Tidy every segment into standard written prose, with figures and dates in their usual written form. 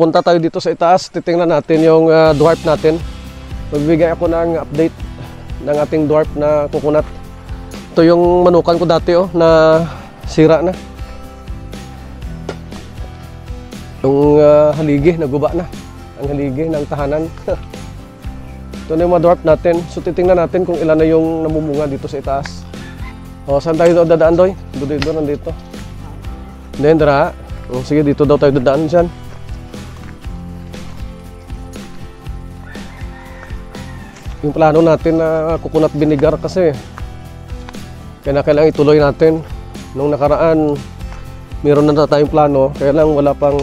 punta tayo dito sa itaas. Titingnan natin yung dwarf natin. Magbibigay ako ng update ng ating dwarf na coconut. Ito yung manukan ko dati na sira na. Yung haligi, naguba na. Ang haligi ng tahanan. Ito na yung mga dwarf natin. So titingnan natin kung ilan na yung namumunga dito sa itaas. O, saan tayo dadaan, Doy? Dito, nandito. Then, dara. O, sige, dito daw tayo dadaan dyan. Yung plano natin na coconut vinegar kasi kailangan ituloy natin. Nung nakaraan, meron na tayong plano, kaya lang wala pang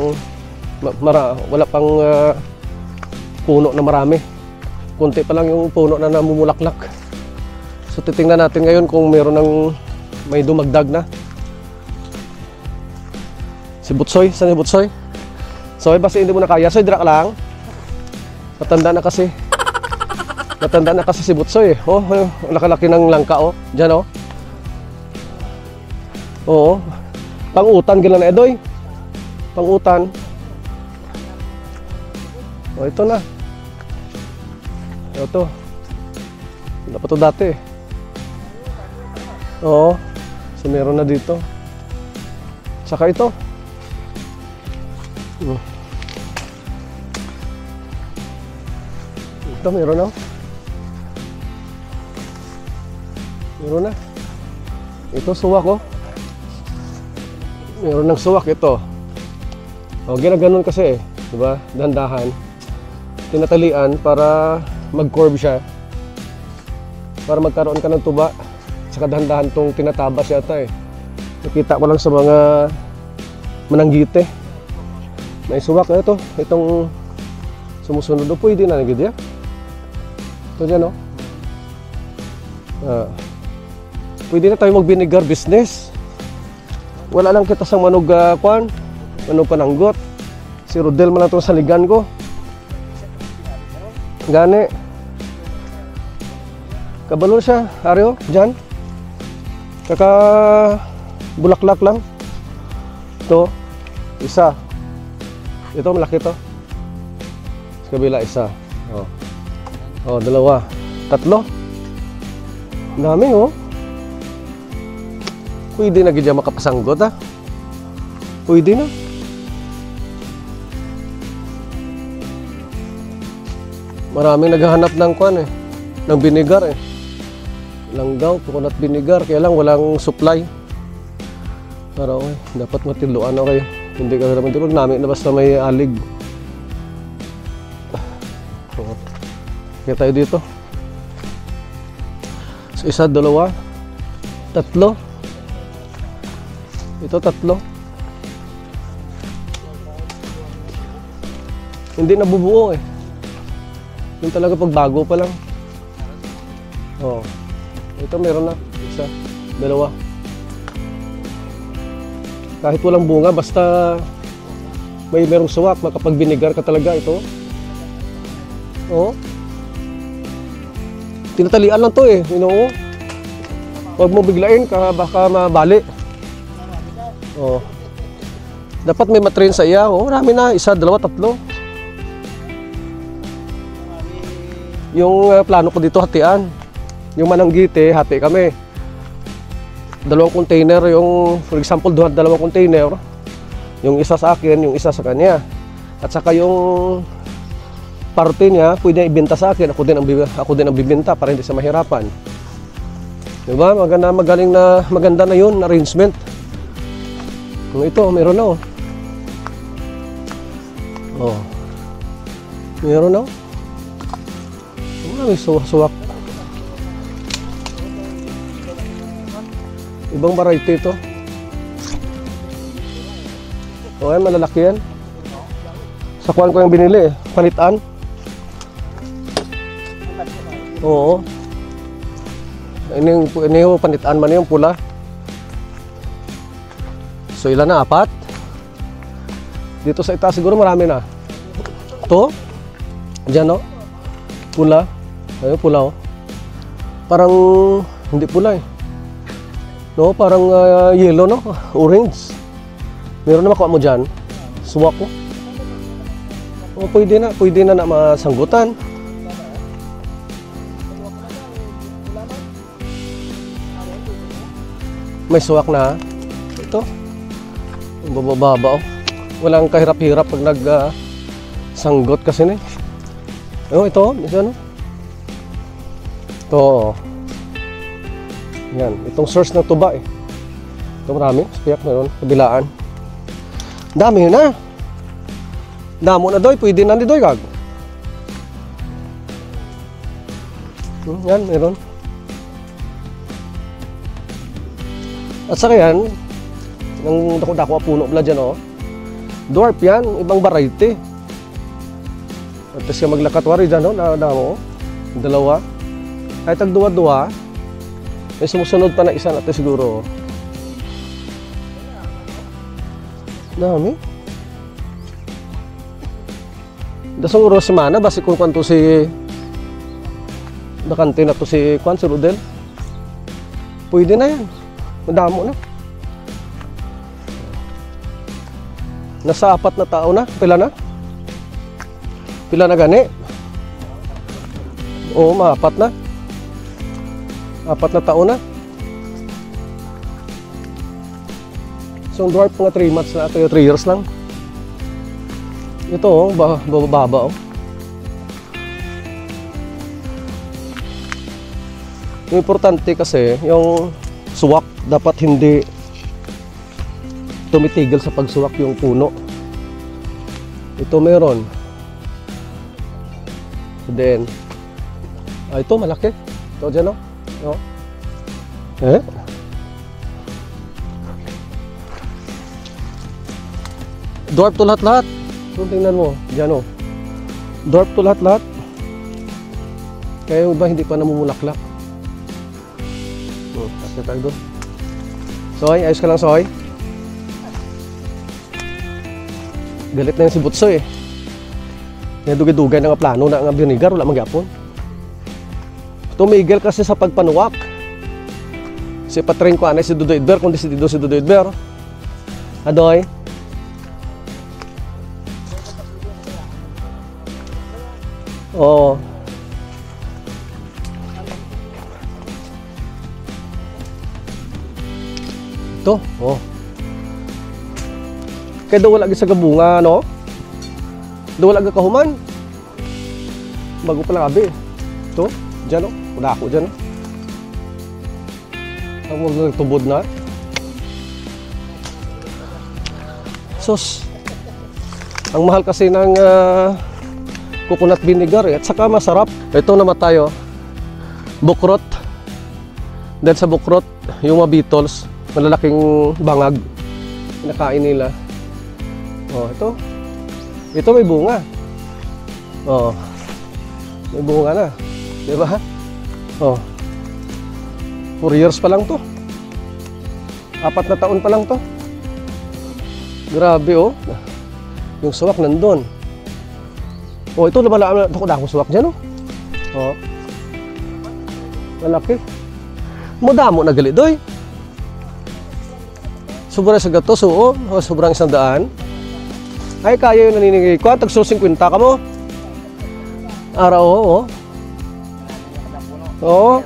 puno na marami. Kunti pa lang yung puno na namumulaklak. So titingnan natin ngayon kung meron ng may dumagdag na. Si Butsoy, saan yung Butsoy? So basta hindi mo na kaya, so dira ka lang. Matanda na kasi. Matanda na kasi si Butsoy. Oh, laki-laki ng langka Diyan Oo. Pang-utan gila na Edoy. Pang-utan. Oh, ito na. Ito. Dapat to dati. Oo. So meron na dito. Saka ito. Ito meron na. Meron na. Ito suwak Meron ng suwak ito. O, ginaganon kasi diba? Dandahan. Tinatalian para mag-curve siya. Para magkaroon ka ng tuba. Saka dahan-dahan tong tinataba siya ata Nakita ko lang sa mga mananggite. May suwak ito. Itong sumusunod pwede na nagid ya. Ito dyan pwede na tayo mag-vinegar business. Wala lang kita sa manog manog pananggot. Si Rodel man lang itong saligan ko. Gani. Kabalo siya, Aryo, dyan. Kaka bulaklak lang. Ito, isa. Ito, malaki ito. Sa kabila, isa. Dalawa. Tatlo. Dami, Pwede na gidya makapasanggot, Pwede na. Maraming naghahanap ng ng vinegar Langgaw, coconut vinegar, kaya lang walang supply. Pero dapat matiluan kayo. Hindi ka naman tulog namin na basta may alig. Kaya tayo dito. So, isa, dalawa, tatlo. Ito, tatlo. Hindi nabubuo Yung talaga pag bago pa lang. Ito meron na. Isa, dalawa. Kahit walang bunga, basta may merong suwak, makapag-vinegar ka talaga ito. Tinatalian lang to Huwag mo biglain, baka mabali. Dapat may matrain sa iya. Marami na. Isa, dalawa, tatlo. Yung plano ko dito, hatian. Yung mananggite, hati kami. 2 container, for example, 2 container. Yung isa sa akin, yung isa sa kanya. At saka yung parte niya, pwede ibenta sa akin. Ako din ang bibenta para hindi sa mahirapan. Diba? Maganda na yun, arrangement. Ito, meron na meron na may suwak. Ibang variety ito. Malalaki yan. Sa kuwan ko yung binili panitan. Ini yung panitan man yung pula. So ilan na? 4? Dito sa itaas siguro marami na. Ito. Diyan pula. Ayun, pula Parang hindi pula parang yellow orange. Meron na makuha mo dyan. Suwak O, pwede na masanggutan. May suwak na. Ito. Ang bababa oh. Walang kahirap-hirap pag sanggot kasi na eh. Oh, ito, ano? Ito. Yan, itong source ng tuba eh. Ito marami, spiyak meron, kabilaan. Dami na. Damo na doy, pwede na ni doy kag. Yan, meron. At saka yan, ng dako-dako puno pala dyan oh. Dwarf yan, ibang variety. At siya maglakatwari dyan oh, damo oh. Dalawa. Kahit tagduwa-duwa, may sumusunod pa na isa natin siguro oh. Dami. Dasong oras semana basi kung kanto si nakante na to si Kwan si Rodel. Pwede na yan. Madamo na. Nasa 4 na tao na. Pila na? Pila na gani? Oo, maapat na. 4 na tao na. So, ang dwarf mga 3 months na. Ito yung 3 years lang. Ito, oh, bababa, oh. Yung importante kasi, yung suwak, dapat hindi tumitigil sa pagsuwak yung puno. Ito meron. Then, ito malaki. Ito dyan, oh. No? Eh? Dwarf to lahat-lahat. So, tingnan mo, dyan oh. Dwarf to lahat-lahat. Kaya yung iba hindi pa namumulaklak. Kasi tayo doon. Soy, ayos ka lang Soy. Galit na yung si Butsoy eh. Kaya dugay-dugay na nga plano na nga binigar, wala magyapon. Tumigil kasi sa pagpanuwak. Si Patring ko anay si Dudo Idber, kundi si Dudo Idber. Adoy. Oo. Ito, oh. Kaya daw wala sa gabunga, no? Daw wala kahuman. Bago pa lang abi. Ito, dyan, oh. Wala ako dyan, oh. Ang magtubod na. Sus. Ang mahal kasi ng coconut vinegar eh. At saka masarap. Ito naman tayo. Bukrot. Dahil sa bukrot, yung mga beetles, malalaking bangag. Pinakain nila. Oh, ito. Ito may bunga. Oh. May bunga na. Di ba? Oh. 4 years pa lang to. 4 na taon pa lang to. Grabe oh. Yung suwak nandun. Oh, ito lumala ako na suwak dyan oh. Oh. Malaki. Mudamo na gali doy. Sobrang sa gato, so oh, sobrang 100. Ay, kaya yung naniningay ko. Tag 50 ka mo. Araw, oo. Oo.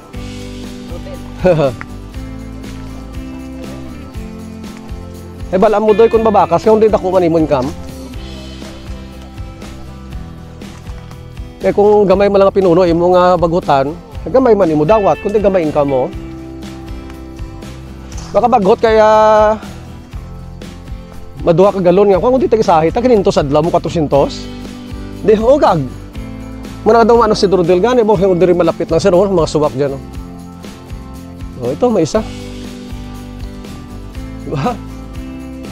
Eh, balaan mo doy kung babakas. Kung hindi dako manimon kam. Eh, kung gamay mo lang pinuno, imo nga bagutan, gamay man imo dawat. Kung di gamayin ka mo, baka bagot kaya maduha ka galon nga. Kung di tagisahi, tagininto sa adlaw mo 400. Di, hugag. Muna daw ano si Dordel gani, mo yung diri malapit lang sir, mga suwak dyan. Oh, ito, may isa. Diba?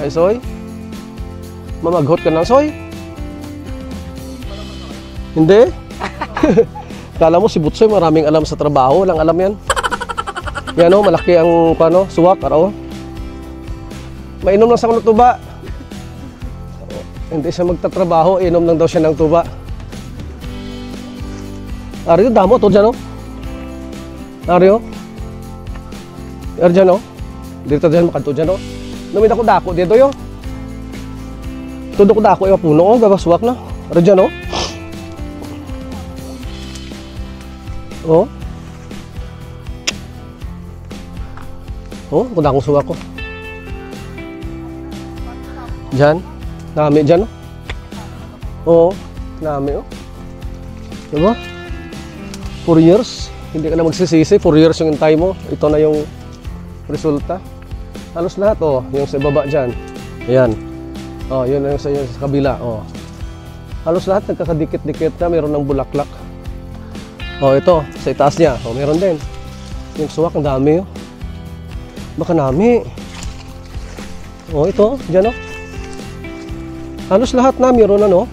Ay, Soy. Mamaghot ka ng Soy. Hindi? Kala mo si Butsoy maraming alam sa trabaho, walang alam yan. Yan o, malaki ang paano, suwak, araw. Mainom lang sa kuno tuba. Hindi siya magtatrabaho, inom lang daw siya ng tuba. Ari, damo to dyan o. Ari o. Ari dyan o. Dito dyan makanto dyan o. Numit ako dako dito yo. Tudok dako yung puno o, gagasuwak na. Ari dyan o. Oh. Oh, kung akong suwa ko. Diyan. Dami dyan, oh. Oo. Dami, oh. Diba? 4 years. Hindi ka na magsisisi. 4 years yung hintay mo. Ito na yung resulta. Halos lahat, oh. Yung sa baba dyan. Ayan. Oh, yun yung sa kabila, oh. Halos lahat nagkakadikit-dikit na. Meron ng bulaklak. Oh, ito. Sa itaas niya. Oh, meron din. Yung suwak, ang dami, oh. Baka nami. Oh, ito. Dyan, oh. Halos lahat na meron na, no?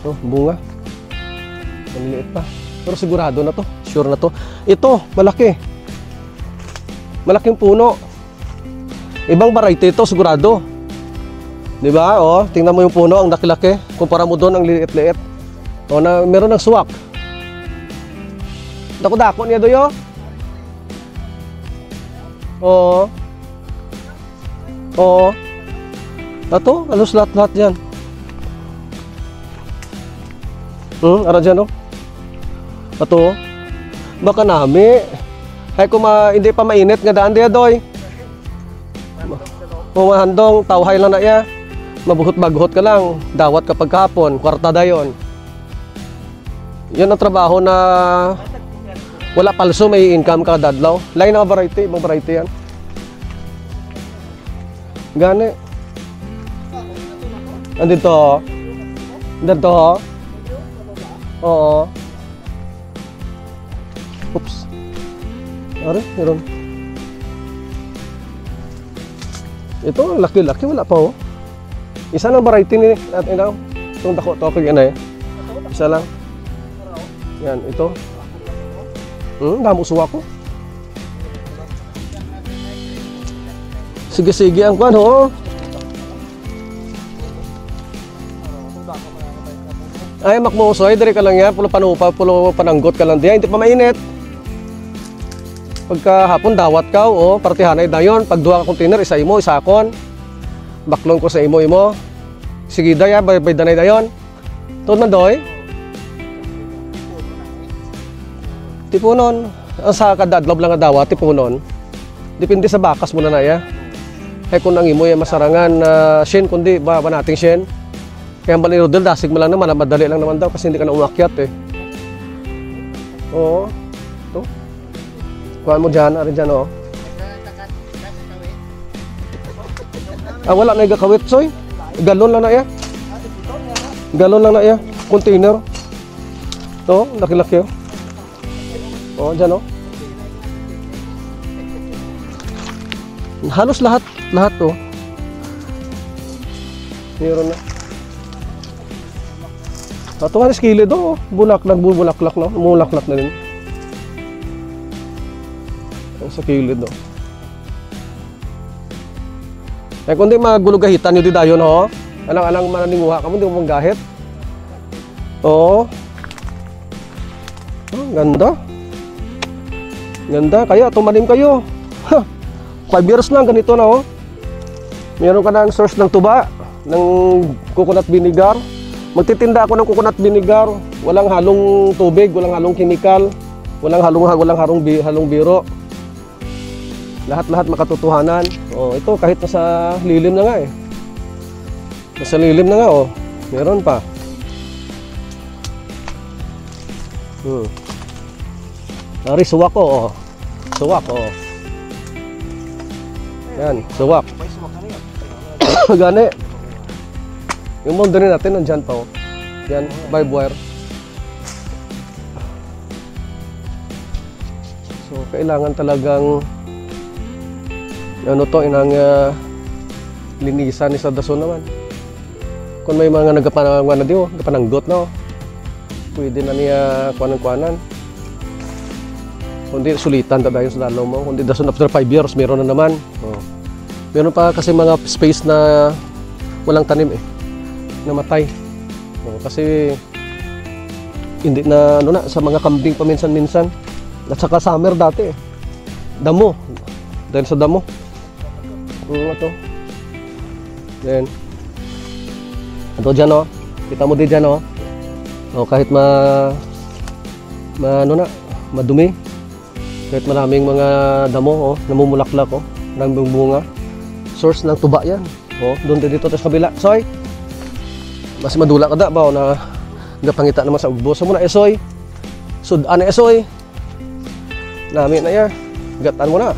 Oh, bunga. Maliliit pa. Pero sigurado na to. Sure na to. Ito, malaki. Malaking puno. Ibang variety ito, sigurado. Di ba? Oh, tingnan mo yung puno, ang laki-laki. Kumpara mo doon, ang liit-liit. Oh, na meron ng suwak. Dako-dako niya doyo. Oo. Oo. Ito, halos lahat-lahat yan. Ara dyan, oh. Ito, baka nami. Ay, kung hindi pa mainit, nga daan diya, doy. Kung mahandong, tawhay lang na iya. Mabuhot-baghot ka lang. Dawat kapag kahapon, kwartada yon. Yan ang trabaho na wala palso, may income ka dadlaw. Lain na variety, ibang variety yan. Gani. Andito, oh. Andito, oh. Oo. Oops. Ari, meron. Ito, laki-laki, wala pa, oh. Isa lang variety ni at ino. Itong dako to kay ano eh. Isa lang. Yan, ito. Damo suwa ko. Sige-sige ang kwan, ho. Ay, makmusoy, dire ka lang yan. Pulo panupa, pulo pananggot ka lang diyan. Hindi pa mainit. Pagkahapon, dawat ka, oh. Partihanay na yun. Pag duha ka container, isa imo, isa akon. Baklon ko sa imo. Sige, daya, bay danay dayon. Tuod man, doy. Tipunon. Ang sa kadadlob lang nga dawat, tipunon. Depende sa bakas muna na, ya. Kaya kung ang imo, masarangan, shen, kundi, ba nating shen. Kaya ang balirodel, dasig mo lang naman, madali lang naman daw kasi hindi ka na umakyat eh. Oo. Ito. Kuhaan mo dyan, arin dyan, oh. Ah, wala na igakawit, soy. Galon lang na iya. Galon lang na iya. Container. Ito, laki-laki, oh. Oo, dyan, oh. Halos lahat, oh. Meron na. Ito nga skilid, oh. Bulaklak, no? Bulaklak na rin. Sa kilid, oh. Eh, kung di magulugahitan nyo di dayon, ho. Alang-alang mananinguha ka mo, di mo manggahit. Oo. Oh, ganda. Ganda. Kaya, tumanim kayo. 5 years lang, ganito na, oh. Meron ka ng source ng tuba, ng coconut vinegar. Magtitinda ako ng coconut vinegar. Walang halong tubig, walang halong chemical, walang halong biro. Lahat-lahat makatotohanan. Oh, ito kahit nasa lilim na nga eh. Nasa lilim na nga, oh. Meron pa. Ari, suwak ko, oh. Suwak, oh. Yan, suwak. Gani. Yung molde rin natin, nandyan pa, oh. Yan, vibe wire. So, kailangan talagang ano to, inang linisan ni sa daso naman. Kung may mga nagkapanangwan na di, oh, nagkapananggot na, oh. Pwede na niya kuanan-kuanan. Kundi sulitan ta dayon sa dalaw mo. Kundi daso after 5 years, meron na naman. Oh. Meron pa kasi mga space na walang tanim eh. Namatay. Oh, kasi hindi na ano na sa mga kambing paminsan-minsan. At saka summer dati eh. Damo. Dahil sa damo. Ito. Then ito dyan, oh. Kita mo din dyan, oh. O kahit ano na, madumi. Kahit maraming mga damo, namumulaklak, maraming bunga. Source ng tuba yan. Doon din dito sa kabila. Soy, mas madula ka da ba na gapangita naman sa ugbo. So muna esoy. Sudan na esoy. Nami na yan. Gatan mo na.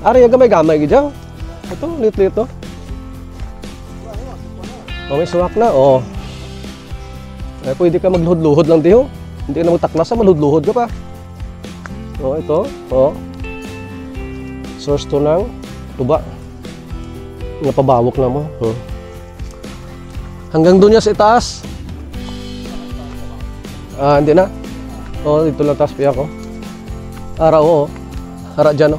Ari gamay-gamay gidyaw. Ito, lit-lit to. May suwak na. Pwede ka magluhod-luhod lang diho. Hindi ka na magtaklas, malhud-luhod ka pa. Ito. Source to ng tuba. Napabawok na mo. Hanggang doon niya sa itaas. Hindi na. Dito lang taas piya ko. Ara, Ara dyan,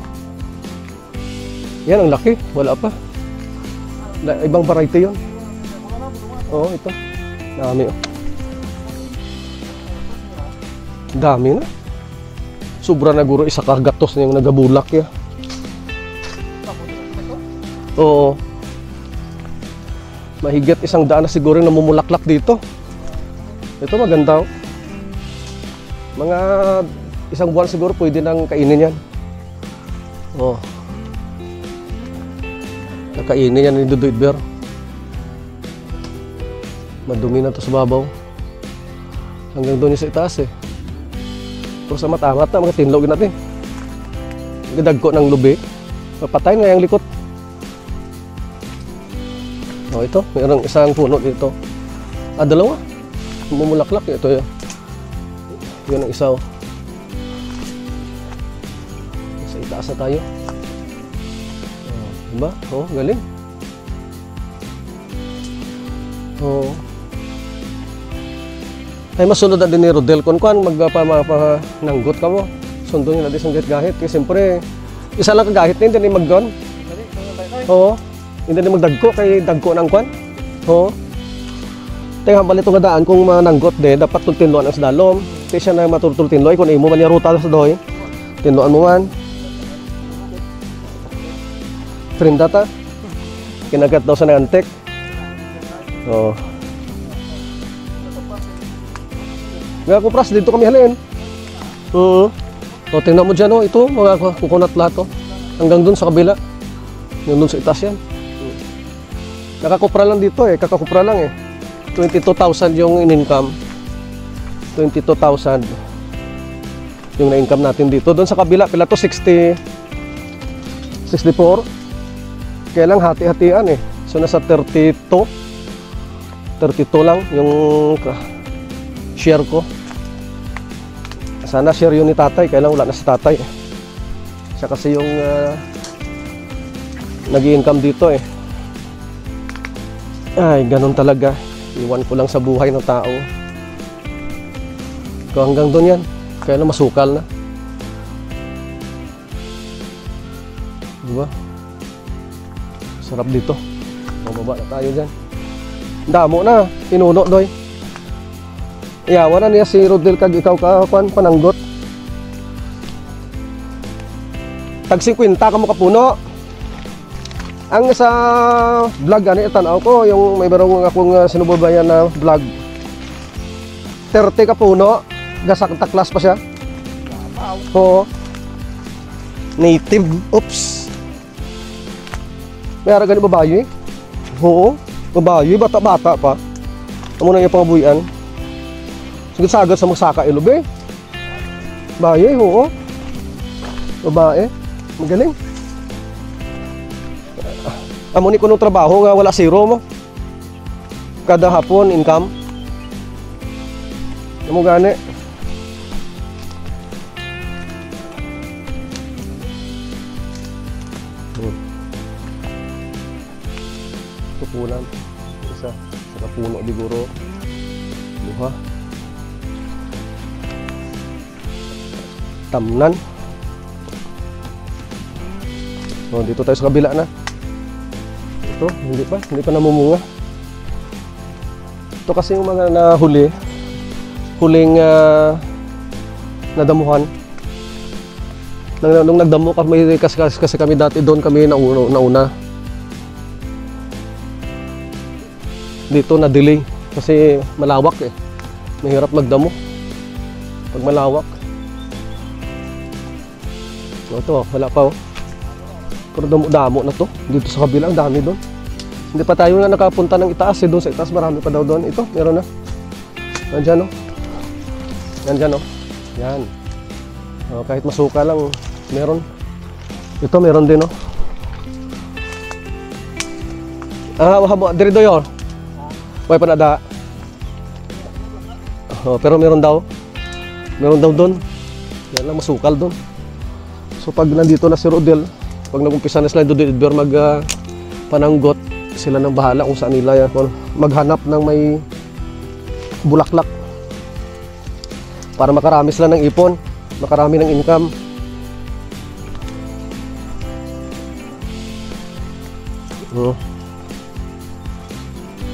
Yan, ang laki. Wala pa. Ibang variety yun. Ito. Dami, Dami na. Sobra na guro, isa kargatos na yung nagabulak ya. Oo. Mahigit 100 na siguro yung namumulaklak dito. Ito maganda. Mga 1 buwan siguro pwede nang kainin yan. Kakainin yan ni Duduit Bear. Madumi na to sa babaw. Hanggang doon sa itaas Pero sa matamat na, mga tinlog natin. Gadagko ng lubi. Mapatay nga yung likot. Ito, mayroong isang puno dito. Dalawa. Mumulaklak. Ito yun. Yun ang isa. Sa itaas na tayo. Diba? Galing. Ay masunod na din ni Rodel kung magpapananggot ka mo. Sundo nyo na din sa gahit. Kasi siyempre, isa lang kagahit na hindi magdon. Hindi na magdagko kay dagko ng kwan. Teka bali ito nga daan kung mananggot dapat tultinloan ang sadalom. Kasi siya na matutultinloy kung imo man yung ruta sa doy. Tinloan mo man. Trindata. Kinagat daw sa nantek. Nga kupras, dito kami halin. Tingnan mo dyan, ito, mga coconut lahat. Hanggang dun sa kabila. Yung dun sa itaas yan. Nakakupra lang dito kakakupra lang 22,000 yung in-income. 22,000 yung na-income natin dito. Doon sa kabila, pila to 60, 64. Kaya lang hati-hatian So nasa 32 lang yung share ko. Sana share yun ni tatay, kaya lang wala na si tatay. Siya kasi yung nag-i-income dito Ay, ganun talaga. Iwan ko lang sa buhay ng tao. Kung hanggang doon yan, kaya lang masukal na. Diba? Sarap dito. Mababa na tayo dyan. Damo na, pinuno doy. Iyawan na niya si Rodel kag ikaw pananggot. Tag 50 ka mo kapuno. Ang sa vlog ani tanaw ko yung may barong akong sinubaybayan na vlog. 30 ka puno, gasak taklas pa siya. Native. Oops. May ara gani babayo babayo bata-bata pa. Amo na yung pangabuyan. Sagad sa magsaka ilube. Baye, babae. Magaling. Amo ni kuno trabaho nga wala zero mo. Kada hapon income. Amo gani. Tupunan. Isa sa puno di guro. Duha. Tamnan. Dito tayo sa kabila na. Ito, hindi pa namumunga. Ito kasi yung mga huling nadamuhan. Nung nagdamo kami kasi kami dati doon kami nauna. Dito na delay kasi malawak Mahirap magdamo pag malawak. Ito, wala pa oh. Pero damo na to. Dito sa kabila, ang dami doon. Hindi pa tayo nga nakapunta ng itaas eh. Doon sa itaas, marami pa daw doon. Ito, meron na. Nandyan oh. Nandyan oh. Yan. Oh, kahit masuka lang, meron. Ito, meron din oh. Diri do yun. Way panada. Oh, pero meron daw. Meron daw doon. Yan lang, masukal doon. So pag nandito na si Rodel, pag nag-umpisa na sila doon mag pananggot, sila nang bahala kung saan nila yan. Maghanap ng may bulaklak. Para makarami sila ng ipon, makarami ng income.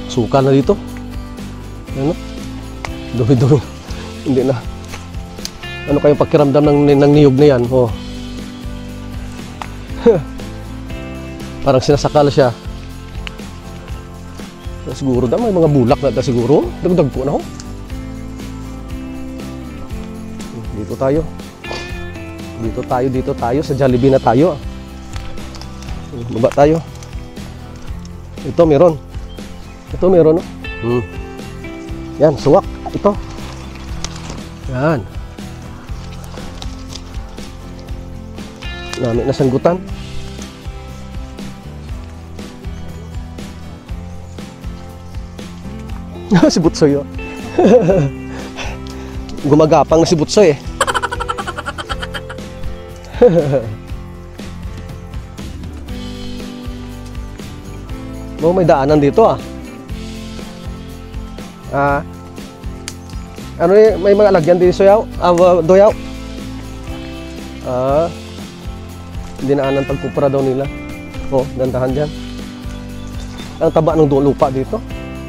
Sukal na dito. Ano? Dumi-dumi. Hindi na. Ano kayong pakiramdam ng niyog na yan? Oh. Parang sinasakal siya. Siguro daw may mga bulak na siguro. Dagdag po na ho. Dito tayo. Dito tayo. Sa Jollibee na tayo. Baba tayo. Ito meron. Ito meron. No? Yan, suwak. Ito. Yan. Dami na sanggutan. Si Butsoy oh. Gumagapang na si Butsoy eh. Oh, may daanan dito ah. Ano eh, may mga lagyan dito soyaw, doyaw. Dinaanan pagkupra daw nila. Oh, dandahan dyan. Ang taba ng lupa dito.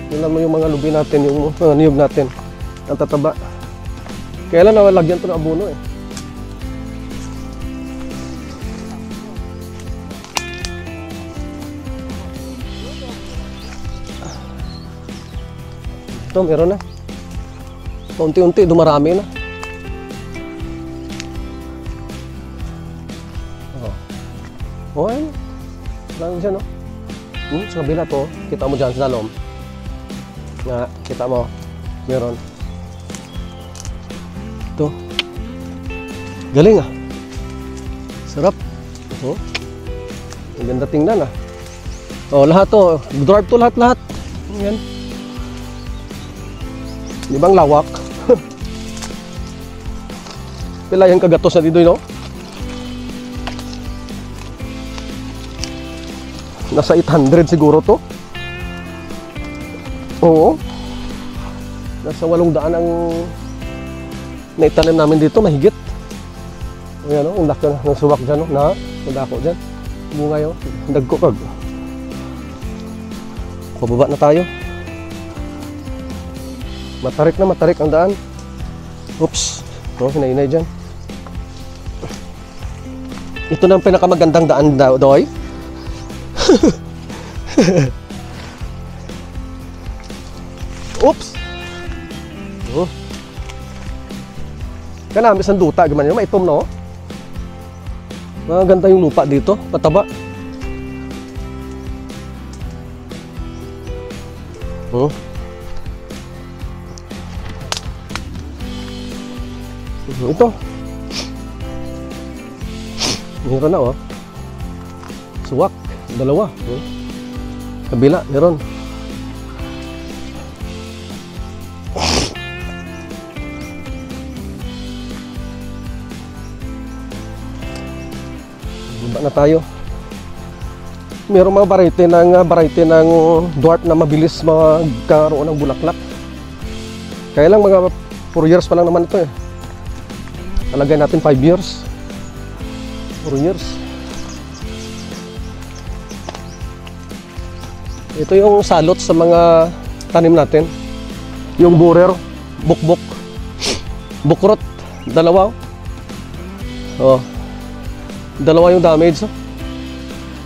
Tingnan mo yung mga lubi natin, yung niyog natin. Ang tataba. Kailan nawalagyan ito ng abono eh. Ito, meron na. Unti-unti, dumarami na. Oh, ayun. Lang dyan, no? Sa kabila to, kita mo dyan sa dalom. Nga, kita mo. Meron. Ito. Galing ah. Sarap. Oh. Ang ganda tingnan ah. Oh, lahat to. Drive to lahat-lahat. Yan. Di bang lawak? Pila yung kagatos na dito, no? Nasa 800 siguro to. Oo. Nasa 800 ang naitanim namin dito, mahigit. Ayan o, ang laki na ng suwak dyan o. Nadako dyan. Bunga yun. Dagkokag. Pababa na tayo. Matarik ang daan. Oops. No, hinainay dyan. Ito na ang pinakamagandang daan doy. Oops. Oh. Kanami isang duta gimana yun, maitom no. Maganda yung lupa dito, pataba. Oh. Ito. Meron na oh. Suwak, dalawa. Kabila, meron. Baba na tayo. Meron mga variety ng dwarf na mabilis magkaroon ng bulaklak. Kaya lang mga 4 years pa lang naman ito eh. Talagay natin 5 years. 4 years. Ito yung salot sa mga tanim natin. Yung borer, bukbok, bukrot, dalawa. Oh. Dalawa yung damage. Oh.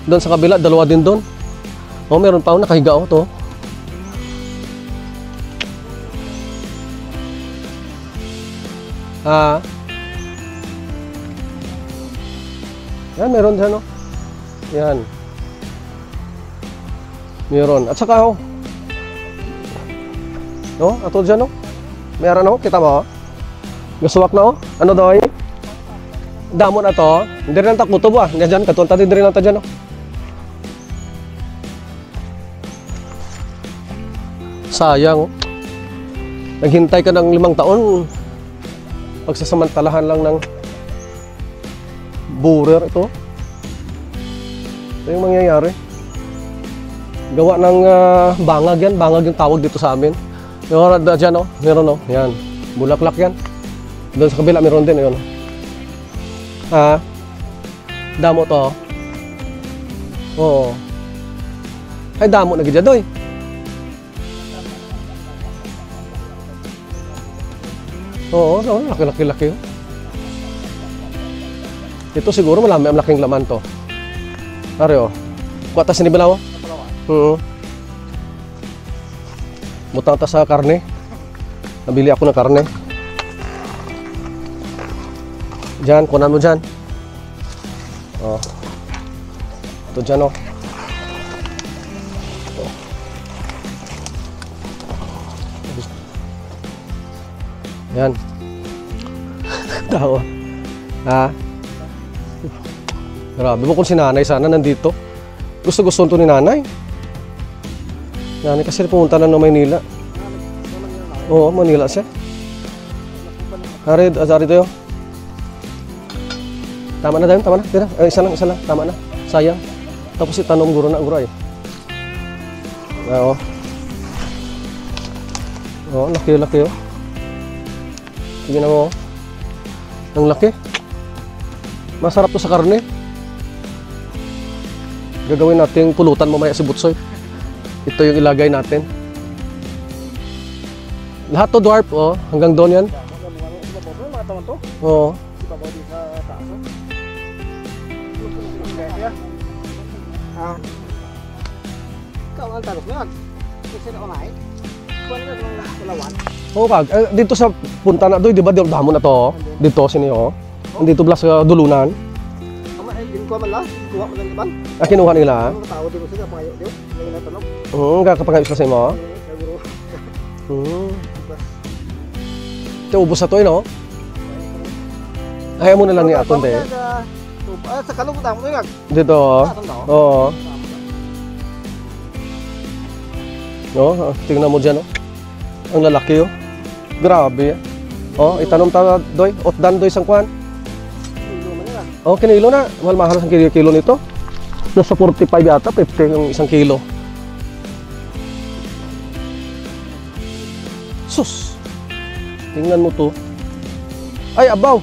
Doon sa kabila, dalawa din doon. Oh, meron pa ako nakahiga oh to. Ha? Yan, meron dyan, oh. Yan. Meron. At saka, oh. No? Ato dyan, oh. Meron, oh. Kita mo, oh. Gasuwak na, oh. Ano daw, eh? Damo na to. Hindi rin ang takutob, ah. Yan dyan, katunta din rin ang ta dyan, oh. Sayang, oh. Naghintay ka ng 5 taon. Pagsasamantalahan lang ng borer ito. Ito yung mangyayari. Gawa ng bangag yan. Bangag yung tawag dito sa amin. Yung dyan, oh. Meron, oh. Yan. Bulaklak yan. Doon sa kabila, meron din. Yun. Ha? Damo to. Oo. Ay, damo na gidya doy. Oo, laki-laki. Ito siguro malami ang laking laman to. Ari, oh. Kuha ta sinibalaw. Butang ta sa karne. Nabili ako ng karne. Diyan, kunan mo dyan. Oh. Ito dyan, oh. Ito. Yan. Tao. Ha? Grabe mo kung si nanay sana nandito. Gusto-gusto ito ni nanay. Nanay kasi pumunta lang ng Maynila. Oo, Manila siya. Harid, azari tayo. Tama na tayo, tama na. Tira, isa lang, tama na. Sayang. Tapos itanong guro na, guro ay. Oo. Oo, laki, oh. Sige na mo. Ang laki. Masarap to sa karne. Gagawin natin pulutan mamaya si Butsoy. Ito yung ilagay natin. Lahat to dwarf, oh. Hanggang doon yan. Oo. Ikaw ang talok na yan. Kasi na kumain. Kuwan na ng kulawan. Oo, pag. Dito sa punta na doy, di ba? Damo na to. Dito, siniyo. Dito blas sa dulunan. Ama, din ko man lang. Kuha ko ng iban. Kinuha nila. Ang tao din ko sila, pangayo din. Ngayon na tanong. Kakapangayos kasi mo. Siguro. Ito, ubos na to, no? Ayaw mo na lang ni Aton, de. Sa kalong ko mo yun. Dito, oo. No, tingnan mo dyan, oh. Ang lalaki, oh. Grabe, oh. Itanong ta, doy. Otdan, doy, sang kwan. Oh, kinilo na. Mahal ang kilo nito. Nasa 45 yata, 50 yung 1 kilo. Sus! Tingnan mo to. Ay, abaw!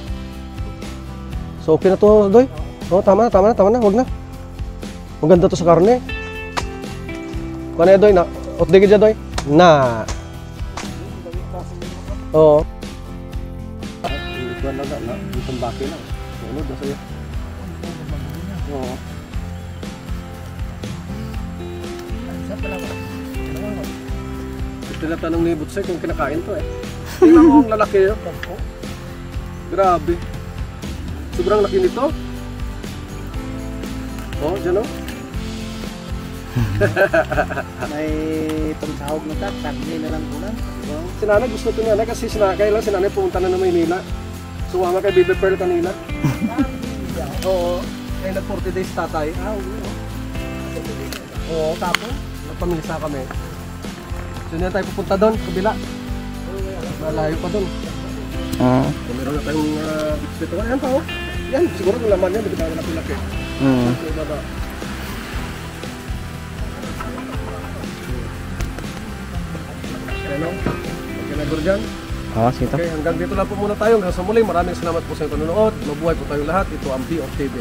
So, okay na to, doy. Oh, tama na. Huwag na. Maganda to sa karne. Kung ano doy, na. Otdigid dyan, doy. Na. Oo. Ito na. Itong baki lang. Ano, da sa'yo. Oo. Ito na tanong ni Butsay kung kinakain to, eh. Tingnan mo ang lalaki, oh. Grabe. Sobrang laki nito. Oh, dyan, oh. May pangsahog na ta. Karne na lang kunan. Si nanay gusto ito nanay kasi kailan si nanay pumunta na ng Maynila. Sumama kay Baby Pearl kanina. Oo. Kaya nag 40 days tatay. Oo, tapos nagpamilisa kami. So na tayo pupunta doon, kabila. Malayo pa doon. So, meron na tayong dito. Ayan pa, oh. Yan, siguro yung laman yan, bigla na laki-laki. Ano? Okay na guro dyan? Sito. Okay, hanggang dito lang po muna tayo. Hanggang sa muli, maraming salamat po sa inyong panonood. Mabuhay po tayong lahat. Ito ang B of TV.